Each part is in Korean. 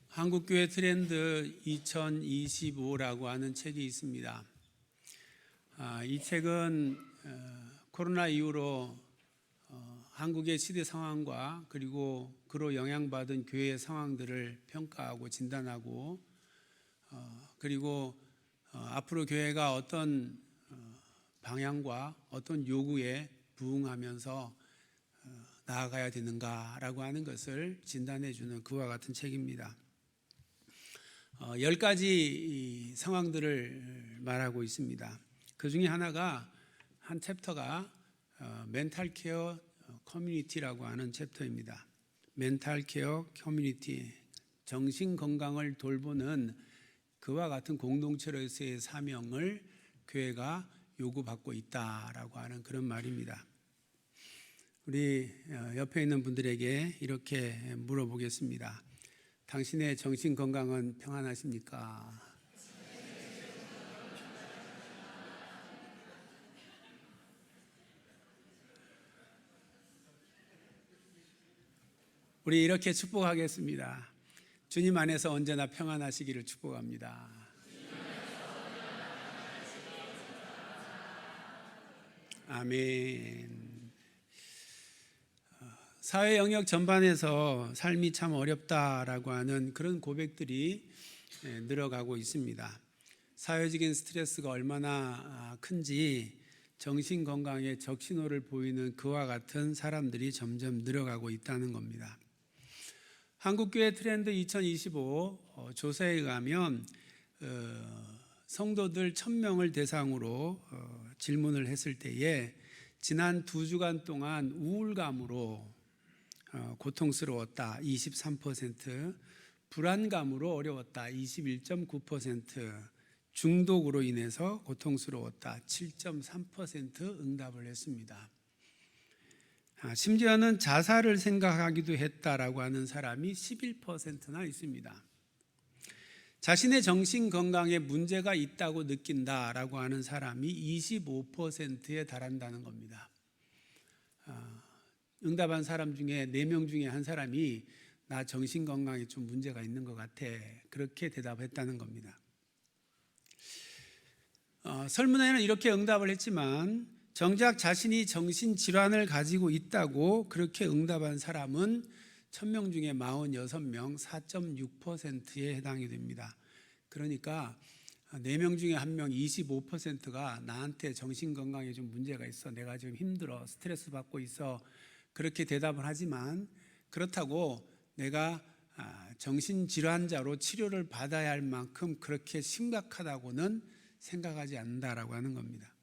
한국교회 트렌드 2025라고 하는 책이 있습니다. 이 책은 코로나 이후로 한국의 시대 상황과 그리고 그로 영향받은 교회의 상황들을 평가하고 진단하고 그리고 앞으로 교회가 어떤 방향과 어떤 요구에 부응하면서 나아가야 되는가라고 하는 것을 진단해 주는 그와 같은 책입니다. 10가지 상황들을 말하고 있습니다. 그 중에 하나가 한 챕터가 멘탈 케어 커뮤니티라고 하는 챕터입니다. 멘탈 케어 커뮤니티, 정신 건강을 돌보는 그와 같은 공동체로서의 사명을 교회가 요구받고 있다라고 하는 그런 말입니다. 우리 옆에 있는 분들에게 이렇게 물어보겠습니다. 당신의 정신 건강은 평안하십니까? 우리 이렇게 축복하겠습니다. 주님 안에서 언제나 평안하시기를 축복합니다. 아멘. 사회 영역 전반에서 삶이 참 어렵다라고 하는 그런 고백들이 늘어가고 있습니다. 사회적인 스트레스가 얼마나 큰지 정신 건강에 적신호를 보이는 그와 같은 사람들이 점점 늘어가고 있다는 겁니다. 한국교회 트렌드 2025 조사에 의하면 성도들 1000명을 대상으로 질문을 했을 때에 지난 2주간 동안 우울감으로 고통스러웠다 23%, 불안감으로 어려웠다 21.9%, 중독으로 인해서 고통스러웠다 7.3% 응답을 했습니다. 심지어는 자살을 생각하기도 했다라고 하는 사람이 11%나 있습니다. 자신의 정신 건강에 문제가 있다고 느낀다라고 하는 사람이 25%에 달한다는 겁니다. 응답한 사람 중에 4명 중에 한 사람이 나 정신 건강에 좀 문제가 있는 것 같아, 그렇게 대답했다는 겁니다. 설문에는 이렇게 응답을 했지만 정작 자신이 정신질환을 가지고 있다고 그렇게 응답한 사람은 1000명 중에 46명 4.6%에 해당이 됩니다. 그러니까 4명 중에 1명 25%가 나한테 정신건강에 좀 문제가 있어, 내가 지금 힘들어, 스트레스 받고 있어, 그렇게 대답을 하지만 그렇다고 내가 정신질환자로 치료를 받아야 할 만큼 그렇게 심각하다고는 생각하지 않는다라고 하는 겁니다.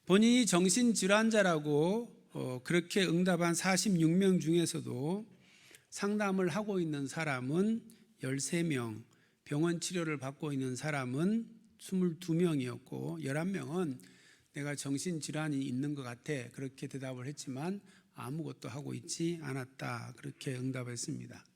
본인이 정신질환자라고 그렇게 응답한 46명 중에서도 상담을 하고 있는 사람은 13명, 병원 치료를 받고 있는 사람은 22명이었고 11명은 내가 정신질환이 있는 것 같아, 그렇게 대답을 했지만 아무것도 하고 있지 않았다, 그렇게 응답했습니다.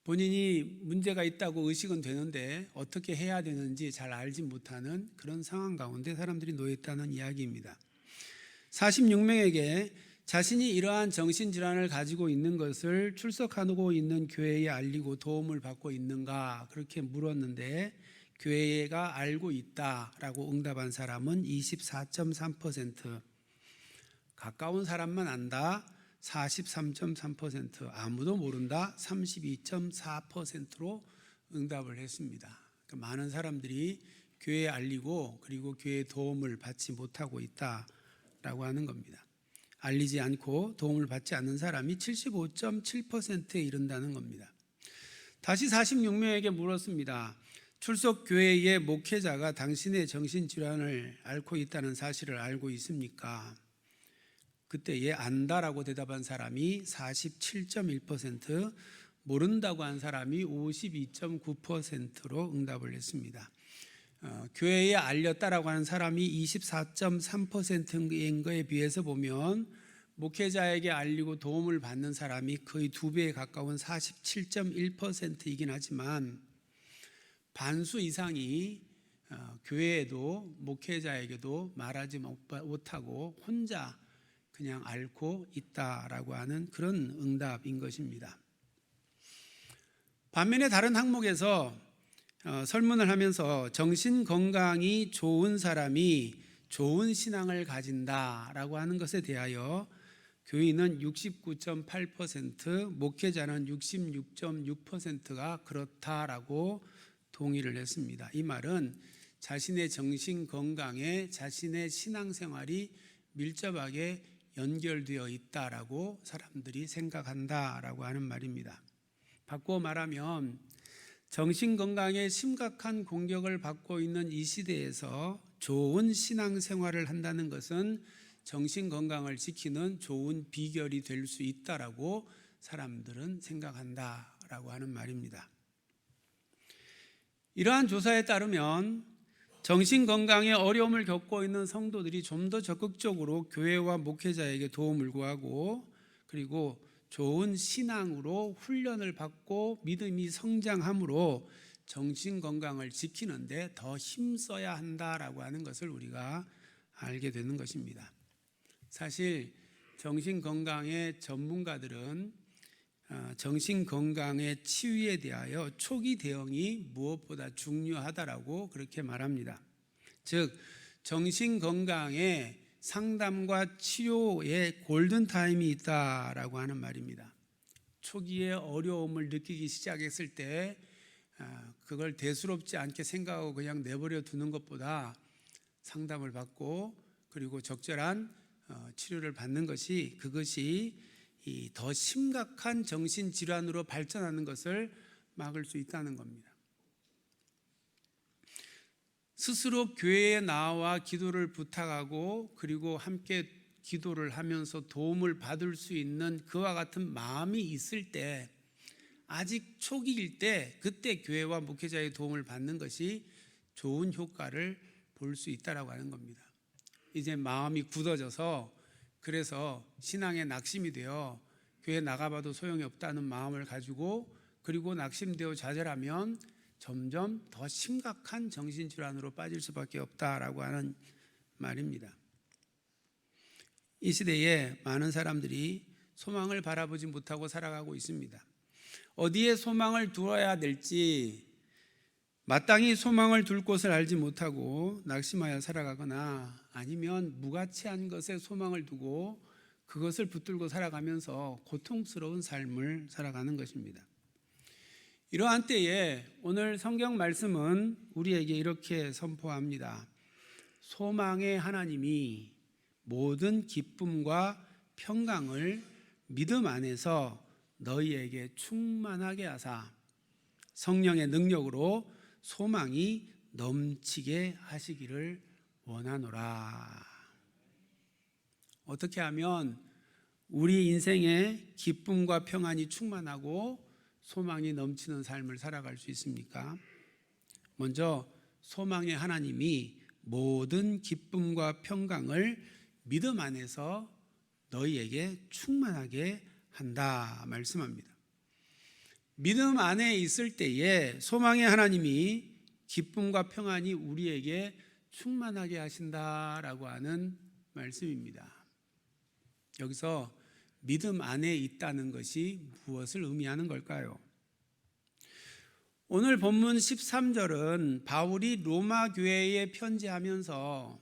본인이 문제가 있다고 의식은 되는데 어떻게 해야 되는지 잘 알지 못하는 그런 상황 가운데 사람들이 놓여 있다는 이야기입니다. 46명에게 자신이 이러한 정신질환을 가지고 있는 것을 출석하고 있는 교회에 알리고 도움을 받고 있는가, 그렇게 물었는데 교회가 알고 있다라고 응답한 사람은 24.3%, 가까운 사람만 안다 43.3%, 아무도 모른다 32.4%로 응답을 했습니다. 그러니까 많은 사람들이 교회에 알리고 그리고 교회의 도움을 받지 못하고 있다라고 하는 겁니다. 알리지 않고 도움을 받지 않는 사람이 75.7%에 이른다는 겁니다. 다시 46명에게 물었습니다. 출석 교회의 목회자가 당신의 정신질환을 앓고 있다는 사실을 알고 있습니까? 그때 안다라고 대답한 사람이 47.1%, 모른다고 한 사람이 52.9%로 응답을 했습니다. 교회에 알렸다라고 하는 사람이 24.3%인 것에 비해서 보면 목회자에게 알리고 도움을 받는 사람이 거의 2배에 가까운 47.1%이긴 하지만 반수 이상이 교회에도 목회자에게도 말하지 못하고 혼자 그냥 앓고 있다라고 하는 그런 응답인 것입니다. 반면에 다른 항목에서 설문을 하면서 정신 건강이 좋은 사람이 좋은 신앙을 가진다라고 하는 것에 대하여 교인은 69.8%, 목회자는 66.6%가 그렇다라고 동의를 했습니다. 이 말은 자신의 정신 건강에 자신의 신앙생활이 밀접하게 연결되어 있다라고 사람들이 생각한다라고 하는 말입니다. 바꾸어 말하면 정신 건강에 심각한 공격을 받고 있는 이 시대에서 좋은 신앙생활을 한다는 것은 정신 건강을 지키는 좋은 비결이 될 수 있다라고 사람들은 생각한다라고 하는 말입니다. 이러한 조사에 따르면 정신 건강에 어려움을 겪고 있는 성도들이 좀 더 적극적으로 교회와 목회자에게 도움을 구하고 그리고 좋은 신앙으로 훈련을 받고 믿음이 성장함으로 정신 건강을 지키는데 더 힘써야 한다라고 하는 것을 우리가 알게 되는 것입니다. 사실 정신 건강의 전문가들은 정신 건강의 치유에 대하여 초기 대응이 무엇보다 중요하다라고 그렇게 말합니다. 즉 정신 건강에 상담과 치료의 골든타임이 있다라고 하는 말입니다. 초기에 어려움을 느끼기 시작했을 때 그걸 대수롭지 않게 생각하고 그냥 내버려 두는 것보다 상담을 받고 그리고 적절한 치료를 받는 것이 그것이 더 심각한 정신질환으로 발전하는 것을 막을 수 있다는 겁니다. 스스로 교회에 나와 기도를 부탁하고 그리고 함께 기도를 하면서 도움을 받을 수 있는 그와 같은 마음이 있을 때 아직 초기일 때 그때 교회와 목회자의 도움을 받는 것이 좋은 효과를 볼 수 있다라고 하는 겁니다. 이제 마음이 굳어져서 그래서 신앙에 낙심이 되어 교회 나가봐도 소용이 없다는 마음을 가지고 그리고 낙심되어 좌절하면 점점 더 심각한 정신질환으로 빠질 수밖에 없다라고 하는 말입니다. 이 시대에 많은 사람들이 소망을 바라보지 못하고 살아가고 있습니다. 어디에 소망을 두어야 될지 마땅히 소망을 둘 곳을 알지 못하고 낙심하여 살아가거나 아니면 무가치한 것에 소망을 두고 그것을 붙들고 살아가면서 고통스러운 삶을 살아가는 것입니다. 이러한 때에 오늘 성경 말씀은 우리에게 이렇게 선포합니다. 소망의 하나님이 모든 기쁨과 평강을 믿음 안에서 너희에게 충만하게 하사 성령의 능력으로 소망이 넘치게 하시기를 원하노라. 어떻게 하면 우리 인생에 기쁨과 평안이 충만하고 소망이 넘치는 삶을 살아갈 수 있습니까? 먼저 소망의 하나님이 모든 기쁨과 평강을 믿음 안에서 너희에게 충만하게 한다 말씀합니다. 믿음 안에 있을 때에 소망의 하나님이 기쁨과 평안이 우리에게 충만하게 하신다라고 하는 말씀입니다. 여기서 믿음 안에 있다는 것이 무엇을 의미하는 걸까요? 오늘 본문 13절은 바울이 로마 교회에 편지하면서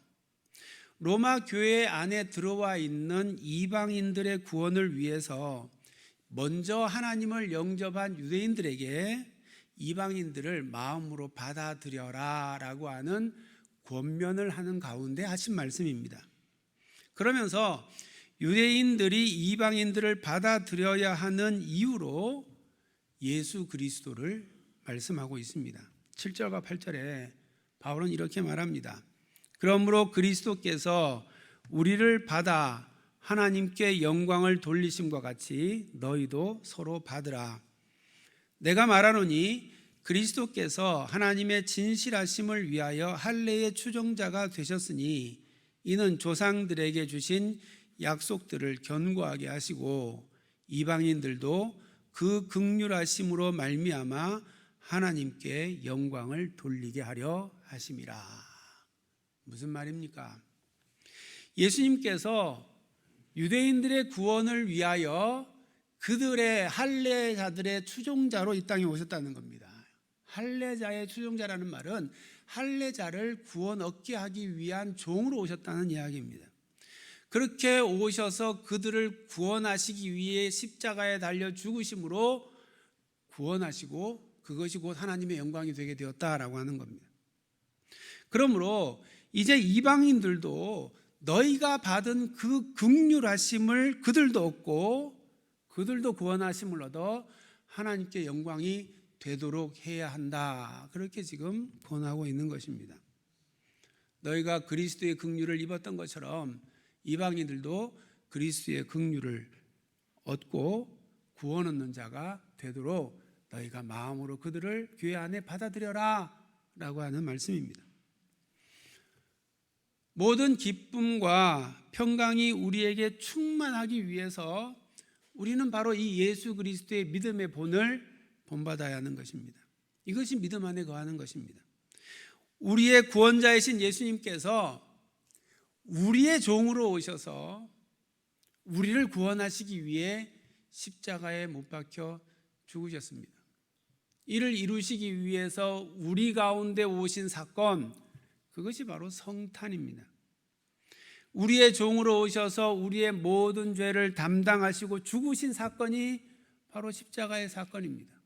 로마 교회 안에 들어와 있는 이방인들의 구원을 위해서 먼저 하나님을 영접한 유대인들에게 이방인들을 마음으로 받아들여라 라고 하는 권면을 하는 가운데 하신 말씀입니다. 그러면서 유대인들이 이방인들을 받아들여야 하는 이유로 예수 그리스도를 말씀하고 있습니다. 7절과 8절에 바울은 이렇게 말합니다. 그러므로 그리스도께서 우리를 받아 하나님께 영광을 돌리심과 같이 너희도 서로 받으라. 내가 말하노니 그리스도께서 하나님의 진실하심을 위하여 할례의 추종자가 되셨으니 이는 조상들에게 주신 약속들을 견고하게 하시고 이방인들도 그 긍휼하심으로 말미암아 하나님께 영광을 돌리게 하려 하심이라. 무슨 말입니까? 예수님께서 유대인들의 구원을 위하여 그들의 할례자들의 추종자로 이 땅에 오셨다는 겁니다. 할례자의 추종자라는 말은 할례자를 구원 얻게 하기 위한 종으로 오셨다는 이야기입니다. 그렇게 오셔서 그들을 구원하시기 위해 십자가에 달려 죽으심으로 구원하시고 그것이 곧 하나님의 영광이 되게 되었다라고 하는 겁니다. 그러므로 이제 이방인들도 너희가 받은 그 긍휼하심을 그들도 얻고 그들도 구원하심을 얻어 하나님께 영광이 되도록 해야 한다. 그렇게 지금 권하고 있는 것입니다. 너희가 그리스도의 긍휼을 입었던 것처럼 이방인들도 그리스도의 긍휼을 얻고 구원 얻는 자가 되도록 너희가 마음으로 그들을 교회 안에 받아들여라 라고 하는 말씀입니다. 모든 기쁨과 평강이 우리에게 충만하기 위해서 우리는 바로 이 예수 그리스도의 믿음의 본을 본받아야 하는 것입니다. 이것이 믿음 안에 거하는 것입니다. 우리의 구원자이신 예수님께서 우리의 종으로 오셔서 우리를 구원하시기 위해 십자가에 못 박혀 죽으셨습니다. 이를 이루시기 위해서 우리 가운데 오신 사건, 그것이 바로 성탄입니다. 우리의 종으로 오셔서 우리의 모든 죄를 담당하시고 죽으신 사건이 바로 십자가의 사건입니다.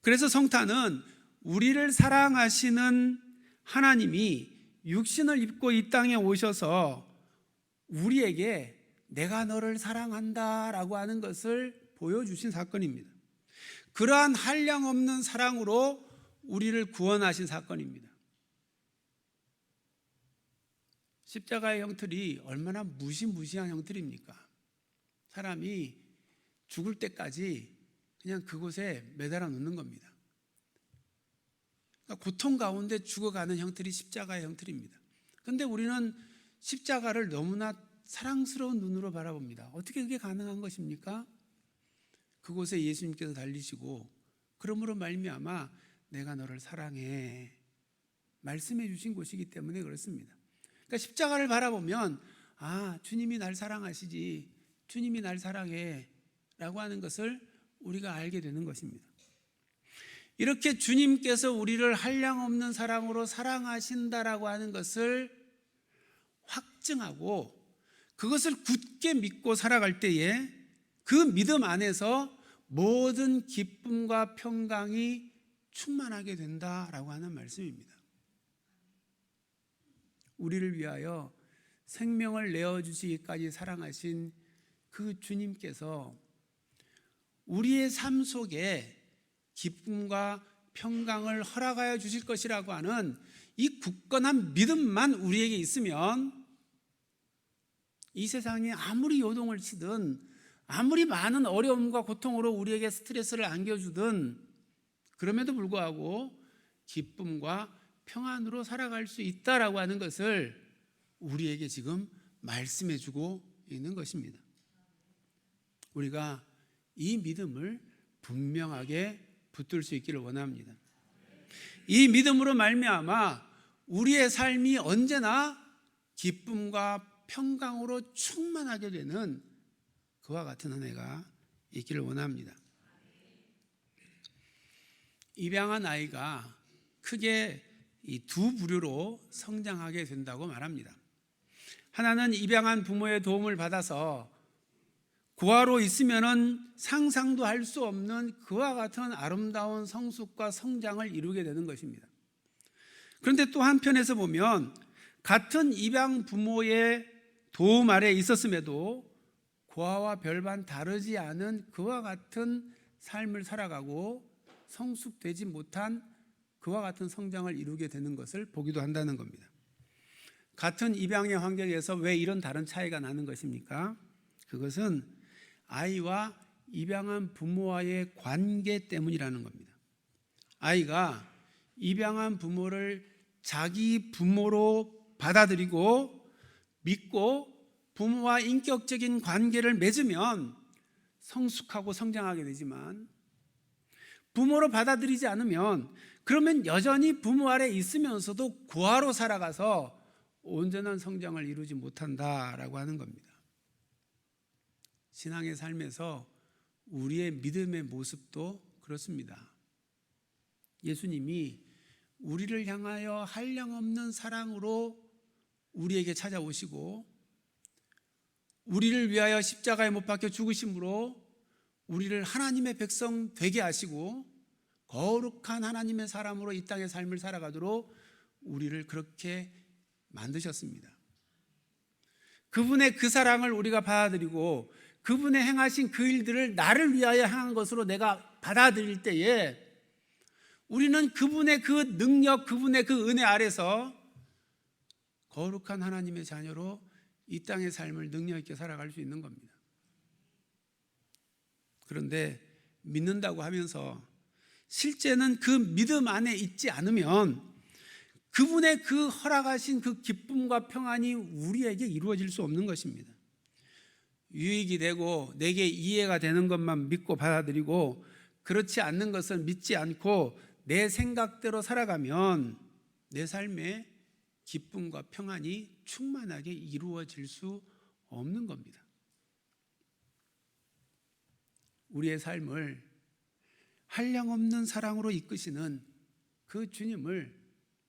그래서 성탄은 우리를 사랑하시는 하나님이 육신을 입고 이 땅에 오셔서 우리에게 내가 너를 사랑한다 라고 하는 것을 보여주신 사건입니다. 그러한 한량없는 사랑으로 우리를 구원하신 사건입니다. 십자가의 형틀이 얼마나 무시무시한 형틀입니까? 사람이 죽을 때까지 그냥 그곳에 매달아 놓는 겁니다. 그러니까 고통 가운데 죽어가는 형틀이 십자가의 형틀입니다. 그런데 우리는 십자가를 너무나 사랑스러운 눈으로 바라봅니다. 어떻게 그게 가능한 것입니까? 그곳에 예수님께서 달리시고 그러므로 말미암아 내가 너를 사랑해 말씀해 주신 곳이기 때문에 그렇습니다. 그러니까 십자가를 바라보면 아, 주님이 날 사랑하시지, 주님이 날 사랑해 라고 하는 것을 우리가 알게 되는 것입니다. 이렇게 주님께서 우리를 한량없는 사랑으로 사랑하신다라고 하는 것을 확증하고 그것을 굳게 믿고 살아갈 때에 그 믿음 안에서 모든 기쁨과 평강이 충만하게 된다라고 하는 말씀입니다. 우리를 위하여 생명을 내어주시기까지 사랑하신 그 주님께서 우리의 삶 속에 기쁨과 평강을 허락하여 주실 것이라고 하는 이 굳건한 믿음만 우리에게 있으면 이 세상에 아무리 요동을 치든 아무리 많은 어려움과 고통으로 우리에게 스트레스를 안겨주든 그럼에도 불구하고 기쁨과 평안으로 살아갈 수 있다라고 하는 것을 우리에게 지금 말씀해 주고 있는 것입니다. 우리가 이 믿음을 분명하게 붙들 수 있기를 원합니다. 이 믿음으로 말미암아 우리의 삶이 언제나 기쁨과 평강으로 충만하게 되는 그와 같은 은혜가 있기를 원합니다. 입양한 아이가 크게 이 두 부류로 성장하게 된다고 말합니다. 하나는 입양한 부모의 도움을 받아서 고아로 있으면은 상상도 할 수 없는 그와 같은 아름다운 성숙과 성장을 이루게 되는 것입니다. 그런데 또 한편에서 보면 같은 입양 부모의 도움 아래 있었음에도 고아와 별반 다르지 않은 그와 같은 삶을 살아가고 성숙되지 못한 그와 같은 성장을 이루게 되는 것을 보기도 한다는 겁니다. 같은 입양의 환경에서 왜 이런 다른 차이가 나는 것입니까? 그것은 아이와 입양한 부모와의 관계 때문이라는 겁니다. 아이가 입양한 부모를 자기 부모로 받아들이고 믿고 부모와 인격적인 관계를 맺으면 성숙하고 성장하게 되지만 부모로 받아들이지 않으면 그러면 여전히 부모 아래 있으면서도 고아로 살아가서 온전한 성장을 이루지 못한다라고 하는 겁니다. 신앙의 삶에서 우리의 믿음의 모습도 그렇습니다. 예수님이 우리를 향하여 한량없는 사랑으로 우리에게 찾아오시고 우리를 위하여 십자가에 못 박혀 죽으심으로 우리를 하나님의 백성 되게 하시고 거룩한 하나님의 사람으로 이 땅의 삶을 살아가도록 우리를 그렇게 만드셨습니다. 그분의 그 사랑을 우리가 받아들이고 그분의 행하신 그 일들을 나를 위하여 행한 것으로 내가 받아들일 때에 우리는 그분의 그 능력, 그분의 그 은혜 아래서 거룩한 하나님의 자녀로 이 땅의 삶을 능력 있게 살아갈 수 있는 겁니다. 그런데 믿는다고 하면서 실제는 그 믿음 안에 있지 않으면 그분의 그 허락하신 그 기쁨과 평안이 우리에게 이루어질 수 없는 것입니다. 유익이 되고 내게 이해가 되는 것만 믿고 받아들이고 그렇지 않는 것을 믿지 않고 내 생각대로 살아가면 내 삶에 기쁨과 평안이 충만하게 이루어질 수 없는 겁니다. 우리의 삶을 한량없는 사랑으로 이끄시는 그 주님을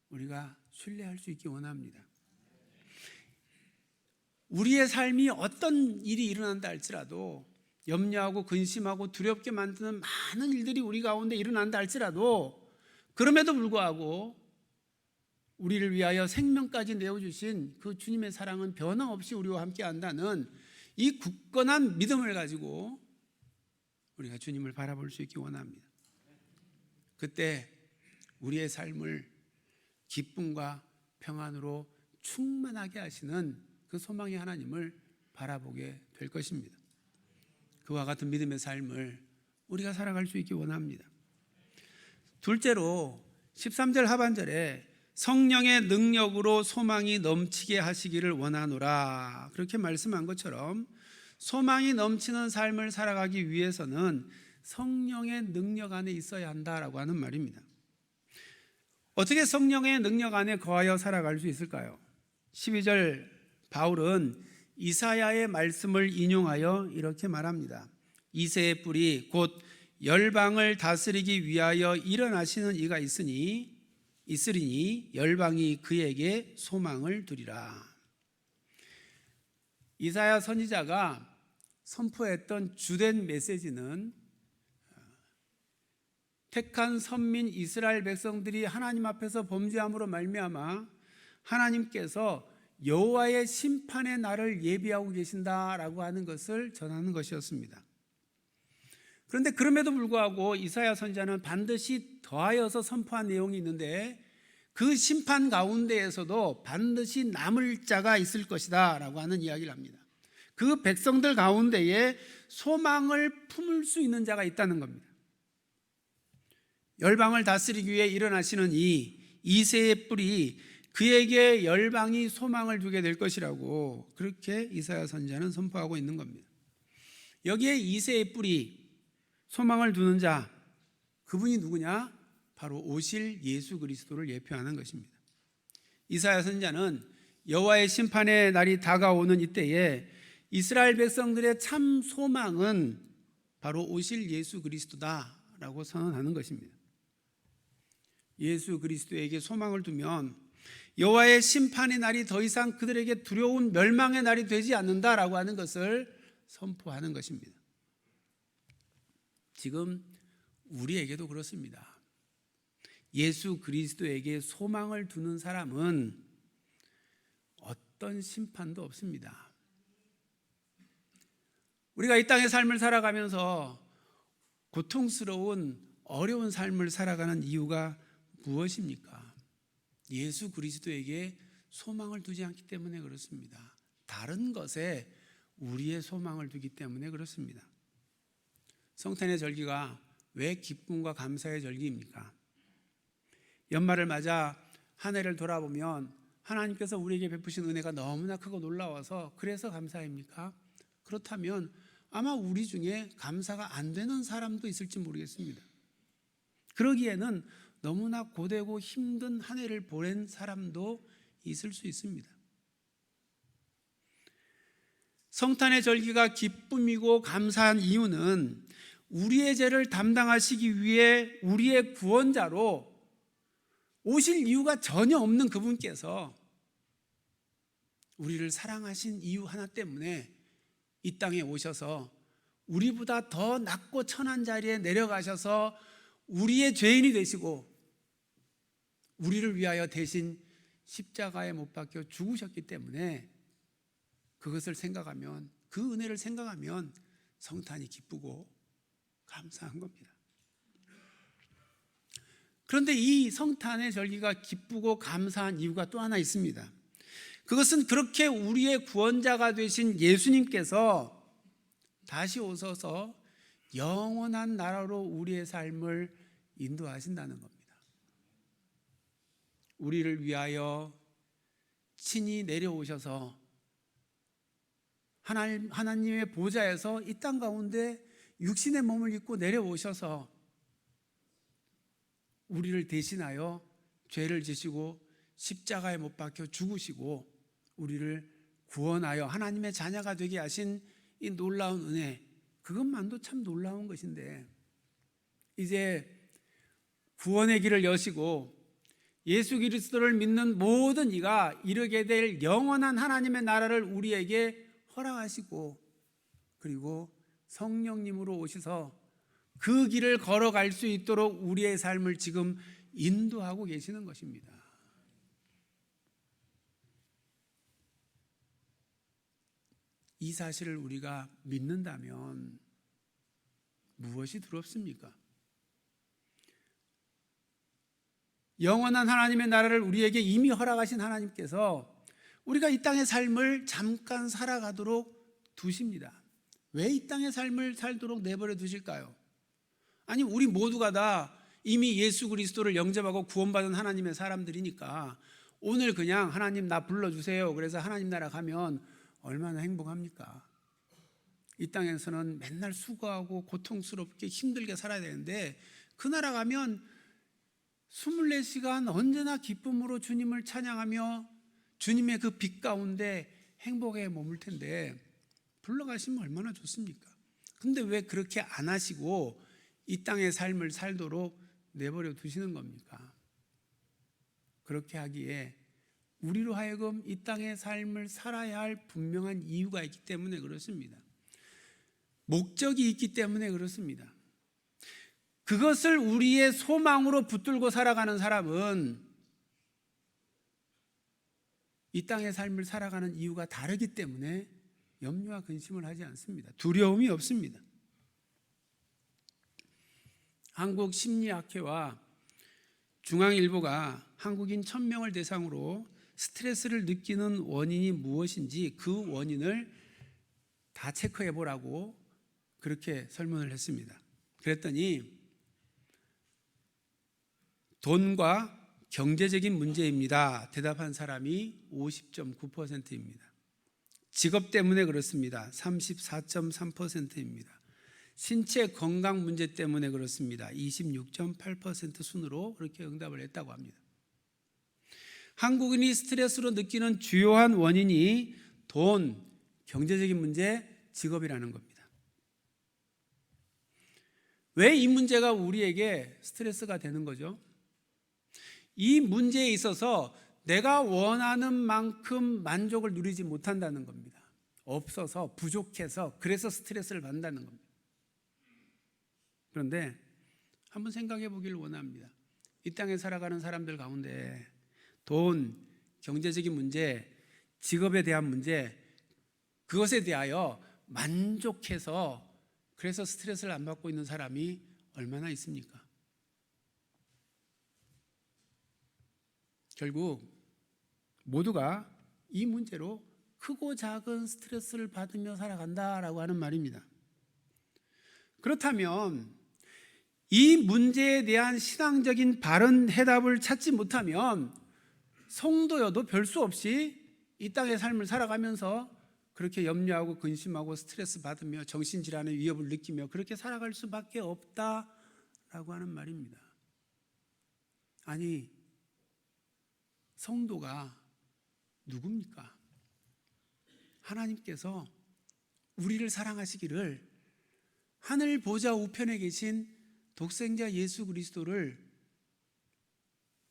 우리가 신뢰할 수 있기 원합니다. 우리의 삶이 어떤 일이 일어난다 할지라도 염려하고 근심하고 두렵게 만드는 많은 일들이 우리 가운데 일어난다 할지라도 그럼에도 불구하고 우리를 위하여 생명까지 내어주신 그 주님의 사랑은 변함없이 우리와 함께 한다는 이 굳건한 믿음을 가지고 우리가 주님을 바라볼 수 있기 원합니다. 그때 우리의 삶을 기쁨과 평안으로 충만하게 하시는 그 소망의 하나님을 바라보게 될 것입니다. 그와 같은 믿음의 삶을 우리가 살아갈 수 있기 원합니다. 둘째로 13절 하반절에 성령의 능력으로 소망이 넘치게 하시기를 원하노라 그렇게 말씀한 것처럼 소망이 넘치는 삶을 살아가기 위해서는 성령의 능력 안에 있어야 한다라고 하는 말입니다. 어떻게 성령의 능력 안에 거하여 살아갈 수 있을까요? 12절 바울은 이사야의 말씀을 인용하여 이렇게 말합니다. 이새의 뿔이 곧 열방을 다스리기 위하여 일어나시는 이가 있으리니 열방이 그에게 소망을 두리라. 이사야 선지자가 선포했던 주된 메시지는 택한 선민 이스라엘 백성들이 하나님 앞에서 범죄함으로 말미암아 하나님께서 여호와의 심판의 날을 예비하고 계신다라고 하는 것을 전하는 것이었습니다. 그런데 그럼에도 불구하고 이사야 선지자는 반드시 더하여서 선포한 내용이 있는데 그 심판 가운데에서도 반드시 남을 자가 있을 것이다 라고 하는 이야기를 합니다. 그 백성들 가운데에 소망을 품을 수 있는 자가 있다는 겁니다. 열방을 다스리기 위해 일어나시는 이 이새의 뿔이 그에게 열방이 소망을 두게 될 것이라고 그렇게 이사야 선지자는 선포하고 있는 겁니다. 여기에 이새의 뿔이 소망을 두는 자, 그분이 누구냐? 바로 오실 예수 그리스도를 예표하는 것입니다. 이사야 선지자는 여호와의 심판의 날이 다가오는 이때에 이스라엘 백성들의 참 소망은 바로 오실 예수 그리스도다라고 선언하는 것입니다. 예수 그리스도에게 소망을 두면 여호와의 심판의 날이 더 이상 그들에게 두려운 멸망의 날이 되지 않는다라고 하는 것을 선포하는 것입니다. 지금 우리에게도 그렇습니다. 예수 그리스도에게 소망을 두는 사람은 어떤 심판도 없습니다. 우리가 이 땅의 삶을 살아가면서 고통스러운 어려운 삶을 살아가는 이유가 무엇입니까? 예수 그리스도에게 소망을 두지 않기 때문에 그렇습니다. 다른 것에 우리의 소망을 두기 때문에 그렇습니다. 성탄의 절기가 왜 기쁨과 감사의 절기입니까? 연말을 맞아 한 해를 돌아보면 하나님께서 우리에게 베푸신 은혜가 너무나 크고 놀라워서 그래서 감사입니까? 그렇다면 아마 우리 중에 감사가 안 되는 사람도 있을지 모르겠습니다. 그러기에는 너무나 고되고 힘든 한 해를 보낸 사람도 있을 수 있습니다. 성탄의 절기가 기쁨이고 감사한 이유는 우리의 죄를 담당하시기 위해 우리의 구원자로 오실 이유가 전혀 없는 그분께서 우리를 사랑하신 이유 하나 때문에 이 땅에 오셔서 우리보다 더 낮고 천한 자리에 내려가셔서 우리의 죄인이 되시고 우리를 위하여 대신 십자가에 못 박혀 죽으셨기 때문에 그것을 생각하면, 그 은혜를 생각하면 성탄이 기쁘고 감사한 겁니다. 그런데 이 성탄의 절기가 기쁘고 감사한 이유가 또 하나 있습니다. 그것은 그렇게 우리의 구원자가 되신 예수님께서 다시 오셔서 영원한 나라로 우리의 삶을 인도하신다는 겁니다. 우리를 위하여 친히 내려오셔서 하나님의 보좌에서 이 땅 가운데 육신의 몸을 입고 내려오셔서 우리를 대신하여 죄를 지시고 십자가에 못 박혀 죽으시고 우리를 구원하여 하나님의 자녀가 되게 하신 이 놀라운 은혜, 그것만도 참 놀라운 것인데, 이제 구원의 길을 여시고 예수 그리스도를 믿는 모든 이가 이르게 될 영원한 하나님의 나라를 우리에게 허락하시고, 그리고 성령님으로 오셔서 그 길을 걸어갈 수 있도록 우리의 삶을 지금 인도하고 계시는 것입니다. 이 사실을 우리가 믿는다면 무엇이 두렵습니까? 영원한 하나님의 나라를 우리에게 이미 허락하신 하나님께서 우리가 이 땅의 삶을 잠깐 살아가도록 두십니다. 왜 이 땅의 삶을 살도록 내버려 두실까요? 아니, 우리 모두가 다 이미 예수 그리스도를 영접하고 구원받은 하나님의 사람들이니까 오늘 그냥 하나님 나 불러주세요, 그래서 하나님 나라 가면 얼마나 행복합니까? 이 땅에서는 맨날 수고하고 고통스럽게 힘들게 살아야 되는데 그 나라 가면 24시간 언제나 기쁨으로 주님을 찬양하며 주님의 그 빛 가운데 행복에 머물 텐데 불러가시면 얼마나 좋습니까? 근데 왜 그렇게 안 하시고 이 땅의 삶을 살도록 내버려 두시는 겁니까? 그렇게 하기에 우리로 하여금 이 땅의 삶을 살아야 할 분명한 이유가 있기 때문에 그렇습니다. 목적이 있기 때문에 그렇습니다. 그것을 우리의 소망으로 붙들고 살아가는 사람은 이 땅의 삶을 살아가는 이유가 다르기 때문에 염려와 근심을 하지 않습니다. 두려움이 없습니다. 한국심리학회와 중앙일보가 한국인 1000명을 대상으로 스트레스를 느끼는 원인이 무엇인지 그 원인을 다 체크해 보라고 그렇게 설문을 했습니다. 그랬더니 돈과 경제적인 문제입니다. 대답한 사람이 50.9%입니다. 직업 때문에 그렇습니다. 34.3%입니다. 신체 건강 문제 때문에 그렇습니다. 26.8% 순으로 그렇게 응답을 했다고 합니다. 한국인이 스트레스로 느끼는 주요한 원인이 돈, 경제적인 문제, 직업이라는 겁니다. 왜 이 문제가 우리에게 스트레스가 되는 거죠? 이 문제에 있어서 내가 원하는 만큼 만족을 누리지 못한다는 겁니다. 없어서, 부족해서, 그래서 스트레스를 받는다는 겁니다. 그런데 한번 생각해 보기를 원합니다. 이 땅에 살아가는 사람들 가운데 돈, 경제적인 문제, 직업에 대한 문제, 그것에 대하여 만족해서 그래서 스트레스를 안 받고 있는 사람이 얼마나 있습니까? 결국 모두가 이 문제로 크고 작은 스트레스를 받으며 살아간다라고 하는 말입니다. 그렇다면 이 문제에 대한 신앙적인 바른 해답을 찾지 못하면 성도여도 별 수 없이 이 땅의 삶을 살아가면서 그렇게 염려하고 근심하고 스트레스 받으며 정신질환의 위협을 느끼며 그렇게 살아갈 수밖에 없다라고 하는 말입니다. 아니, 성도가 누굽니까? 하나님께서 우리를 사랑하시기를 하늘 보좌 우편에 계신 독생자 예수 그리스도를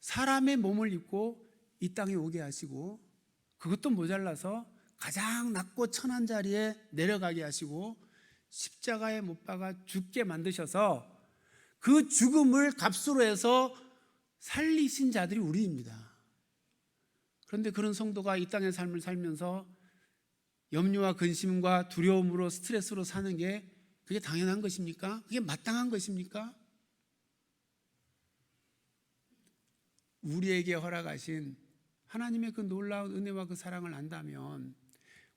사람의 몸을 입고 이 땅에 오게 하시고, 그것도 모자라서 가장 낮고 천한 자리에 내려가게 하시고 십자가에 못 박아 죽게 만드셔서 그 죽음을 값으로 해서 살리신 자들이 우리입니다. 그런데 그런 성도가 이 땅의 삶을 살면서 염려와 근심과 두려움으로 스트레스로 사는 게 그게 당연한 것입니까? 그게 마땅한 것입니까? 우리에게 허락하신 하나님의 그 놀라운 은혜와 그 사랑을 안다면,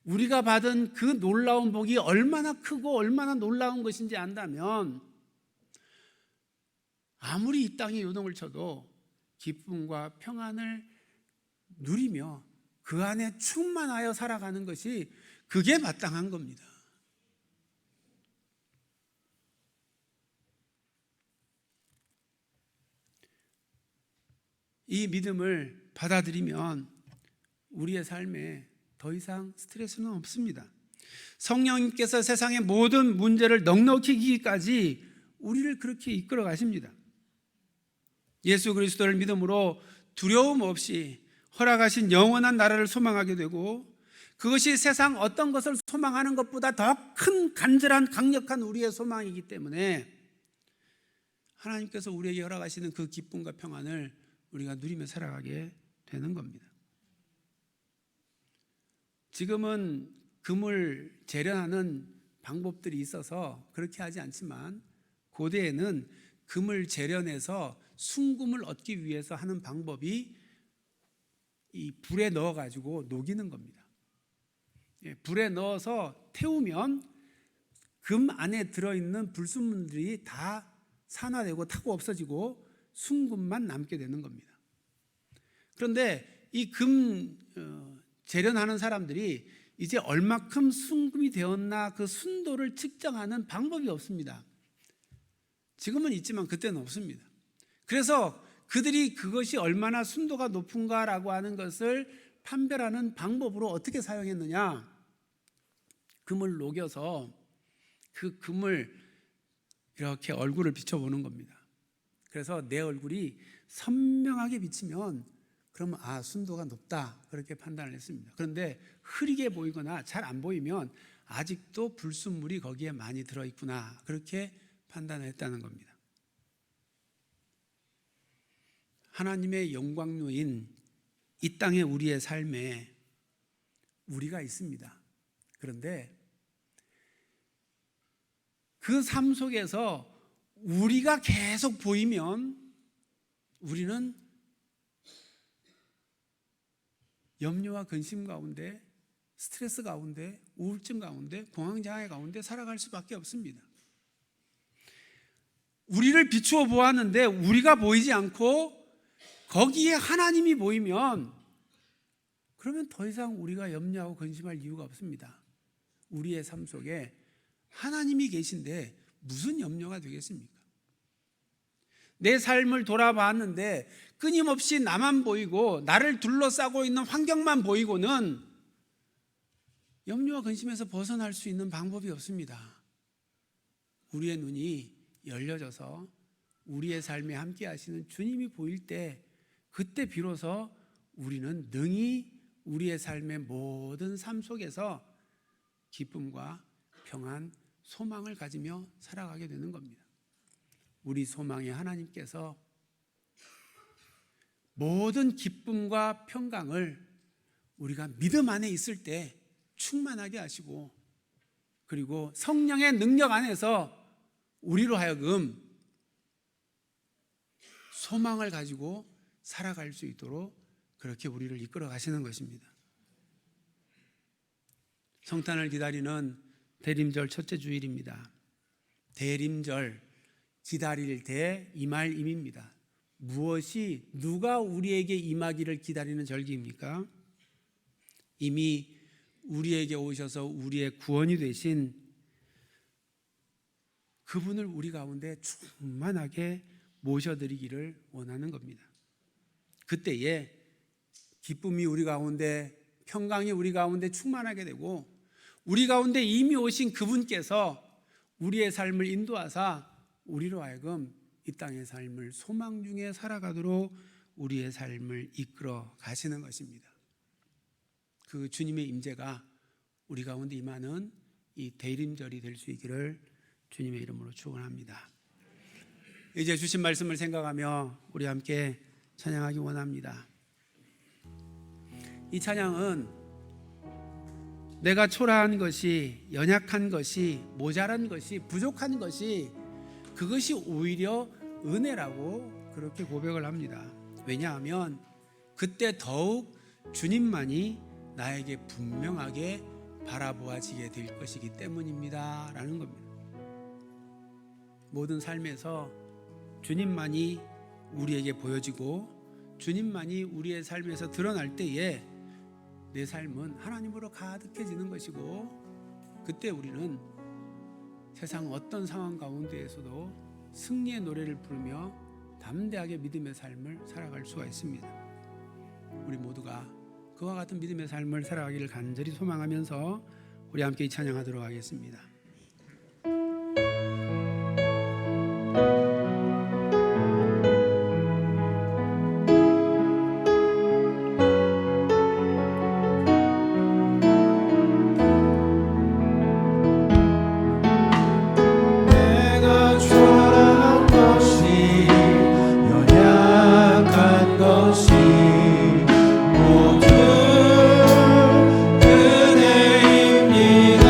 우리가 받은 그 놀라운 복이 얼마나 크고 얼마나 놀라운 것인지 안다면, 아무리 이 땅에 요동을 쳐도 기쁨과 평안을 누리며 그 안에 충만하여 살아가는 것이, 그게 마땅한 겁니다. 이 믿음을 받아들이면 우리의 삶에 더 이상 스트레스는 없습니다. 성령님께서 세상의 모든 문제를 넉넉히 이기기까지 우리를 그렇게 이끌어 가십니다. 예수 그리스도를 믿음으로 두려움 없이 허락하신 영원한 나라를 소망하게 되고, 그것이 세상 어떤 것을 소망하는 것보다 더 큰 간절한 강력한 우리의 소망이기 때문에 하나님께서 우리에게 허락하시는 그 기쁨과 평안을 우리가 누리며 살아가게 되는 겁니다. 지금은 금을 재련하는 방법들이 있어서 그렇게 하지 않지만, 고대에는 금을 재련해서 순금을 얻기 위해서 하는 방법이 이 불에 넣어가지고 녹이는 겁니다. 불에 넣어서 태우면 금 안에 들어있는 불순물들이 다 산화되고 타고 없어지고 순금만 남게 되는 겁니다. 그런데 이 금 재련하는 사람들이 이제 얼마큼 순금이 되었나 그 순도를 측정하는 방법이 없습니다. 지금은 있지만 그때는 없습니다. 그래서 그들이 그것이 얼마나 순도가 높은가라고 하는 것을 판별하는 방법으로 어떻게 사용했느냐, 금을 녹여서 그 금을 이렇게 얼굴을 비춰보는 겁니다. 그래서 내 얼굴이 선명하게 비치면 그러면 순도가 높다, 그렇게 판단을 했습니다. 그런데 흐리게 보이거나 잘 안 보이면 아직도 불순물이 거기에 많이 들어있구나, 그렇게 판단을 했다는 겁니다. 하나님의 영광로인 이 땅의 우리의 삶에 우리가 있습니다. 그런데 그 삶 속에서 우리가 계속 보이면 우리는 염려와 근심 가운데, 스트레스 가운데, 우울증 가운데, 공황장애 가운데 살아갈 수밖에 없습니다. 우리를 비추어 보았는데 우리가 보이지 않고 거기에 하나님이 보이면, 그러면 더 이상 우리가 염려하고 근심할 이유가 없습니다. 우리의 삶 속에 하나님이 계신데 무슨 염려가 되겠습니까? 내 삶을 돌아봤는데 끊임없이 나만 보이고 나를 둘러싸고 있는 환경만 보이고는 염려와 근심에서 벗어날 수 있는 방법이 없습니다. 우리의 눈이 열려져서 우리의 삶에 함께 하시는 주님이 보일 때, 그때 비로소 우리는 능히 우리의 삶의 모든 삶 속에서 기쁨과 평안, 소망을 가지며 살아가게 되는 겁니다. 우리 소망의 하나님께서 모든 기쁨과 평강을 우리가 믿음 안에 있을 때 충만하게 하시고, 그리고 성령의 능력 안에서 우리로 하여금 소망을 가지고 살아갈 수 있도록 그렇게 우리를 이끌어 가시는 것입니다. 성탄을 기다리는 대림절 첫째 주일입니다. 대림절, 기다릴 대 임할 임입니다. 무엇이, 누가 우리에게 임하기를 기다리는 절기입니까? 이미 우리에게 오셔서 우리의 구원이 되신 그분을 우리 가운데 충만하게 모셔드리기를 원하는 겁니다. 그때에 기쁨이 우리 가운데, 평강이 우리 가운데 충만하게 되고 우리 가운데 이미 오신 그분께서 우리의 삶을 인도하사 우리로 하여금 이 땅의 삶을 소망 중에 살아가도록 우리의 삶을 이끌어 가시는 것입니다. 그 주님의 임재가 우리 가운데 임하는 이 대림절이 될 수 있기를 주님의 이름으로 축원합니다. 이제 주신 말씀을 생각하며 우리 함께 찬양하기 원합니다. 이 찬양은 내가 초라한 것이, 연약한 것이, 모자란 것이, 부족한 것이, 그것이 오히려 은혜라고 그렇게 고백을 합니다. 왜냐하면 그때 더욱 주님만이 나에게 분명하게 바라보아지게 될 것이기 때문입니다 라는 겁니다. 모든 삶에서 주님만이 우리에게 보여지고 주님만이 우리의 삶에서 드러날 때에 내 삶은 하나님으로 가득해지는 것이고, 그때 우리는 세상 어떤 상황 가운데에서도 승리의 노래를 부르며 담대하게 믿음의 삶을 살아갈 수가 있습니다. 우리 모두가 그와 같은 믿음의 삶을 살아가기를 간절히 소망하면서 우리 함께 찬양하도록 하겠습니다. 은혜입니다.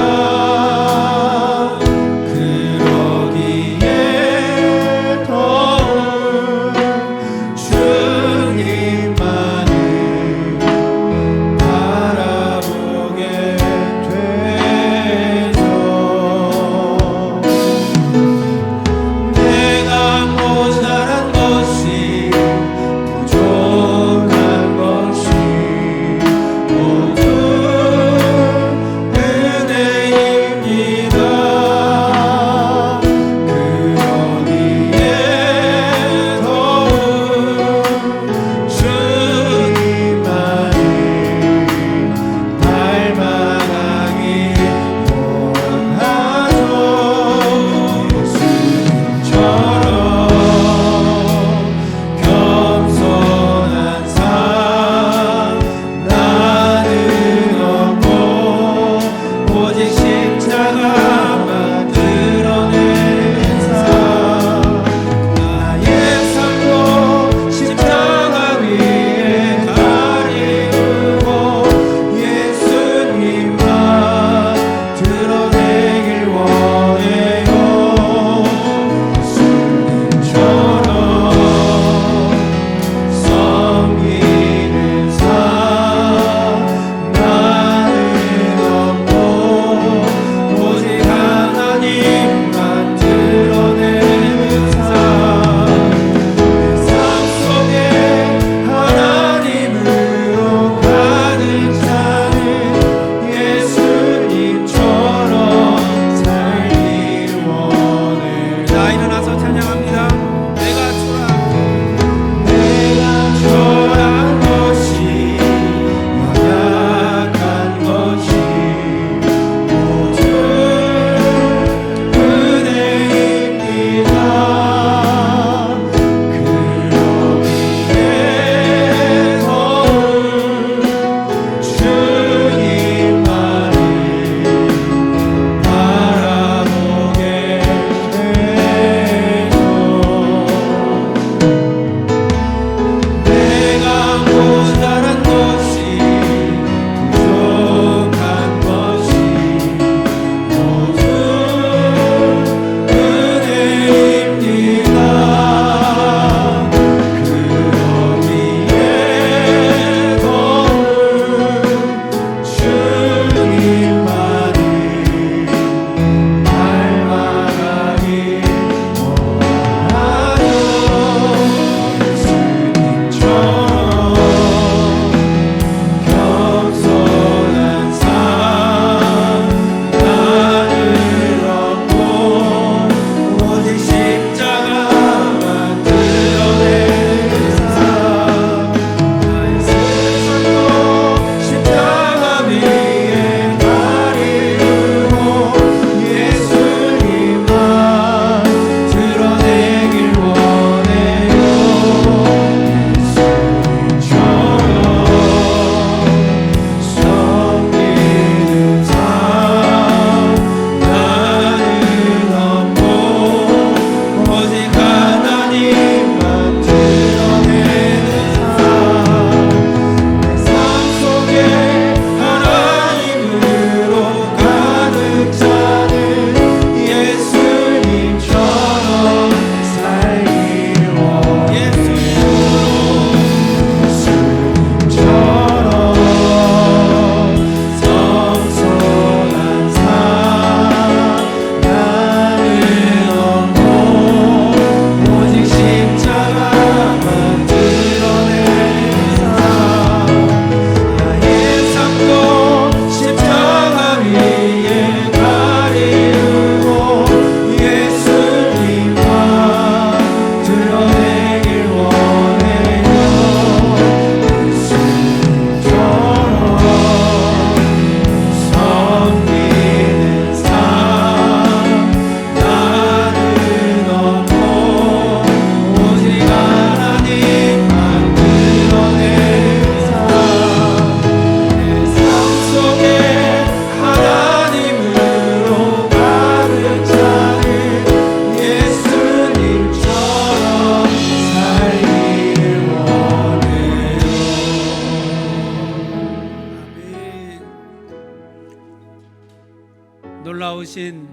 놀라우신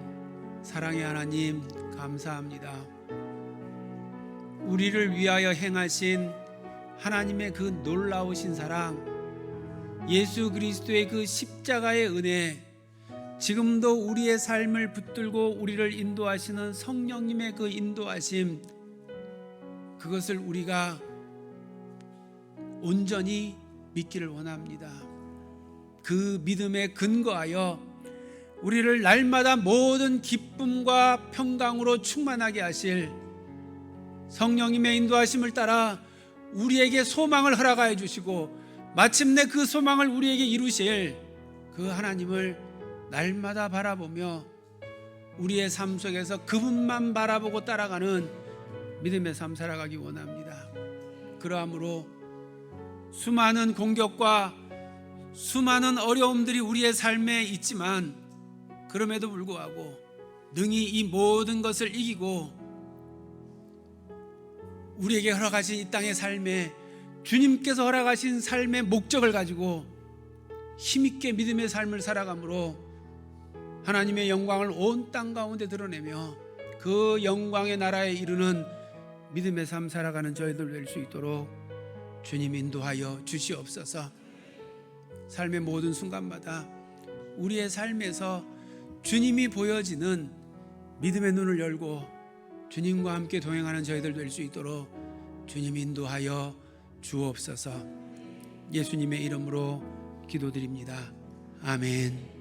사랑의 하나님 감사합니다. 우리를 위하여 행하신 하나님의 그 놀라우신 사랑, 예수 그리스도의 그 십자가의 은혜, 지금도 우리의 삶을 붙들고 우리를 인도하시는 성령님의 그 인도하심, 그것을 우리가 온전히 믿기를 원합니다. 그 믿음에 근거하여 우리를 날마다 모든 기쁨과 평강으로 충만하게 하실 성령님의 인도하심을 따라 우리에게 소망을 허락하여 주시고 마침내 그 소망을 우리에게 이루실 그 하나님을 날마다 바라보며 우리의 삶 속에서 그분만 바라보고 따라가는 믿음의 삶 살아가기 원합니다. 그러므로 수많은 공격과 수많은 어려움들이 우리의 삶에 있지만 그럼에도 불구하고 능히 이 모든 것을 이기고 우리에게 허락하신 이 땅의 삶에 주님께서 허락하신 삶의 목적을 가지고 힘있게 믿음의 삶을 살아가므로 하나님의 영광을 온 땅 가운데 드러내며 그 영광의 나라에 이르는 믿음의 삶 살아가는 저희들 될 수 있도록 주님 인도하여 주시옵소서. 삶의 모든 순간마다 우리의 삶에서 주님이 보여지는 믿음의 눈을 열고 주님과 함께 동행하는 저희들 될 수 있도록 주님 인도하여 주옵소서. 예수님의 이름으로 기도드립니다. 아멘.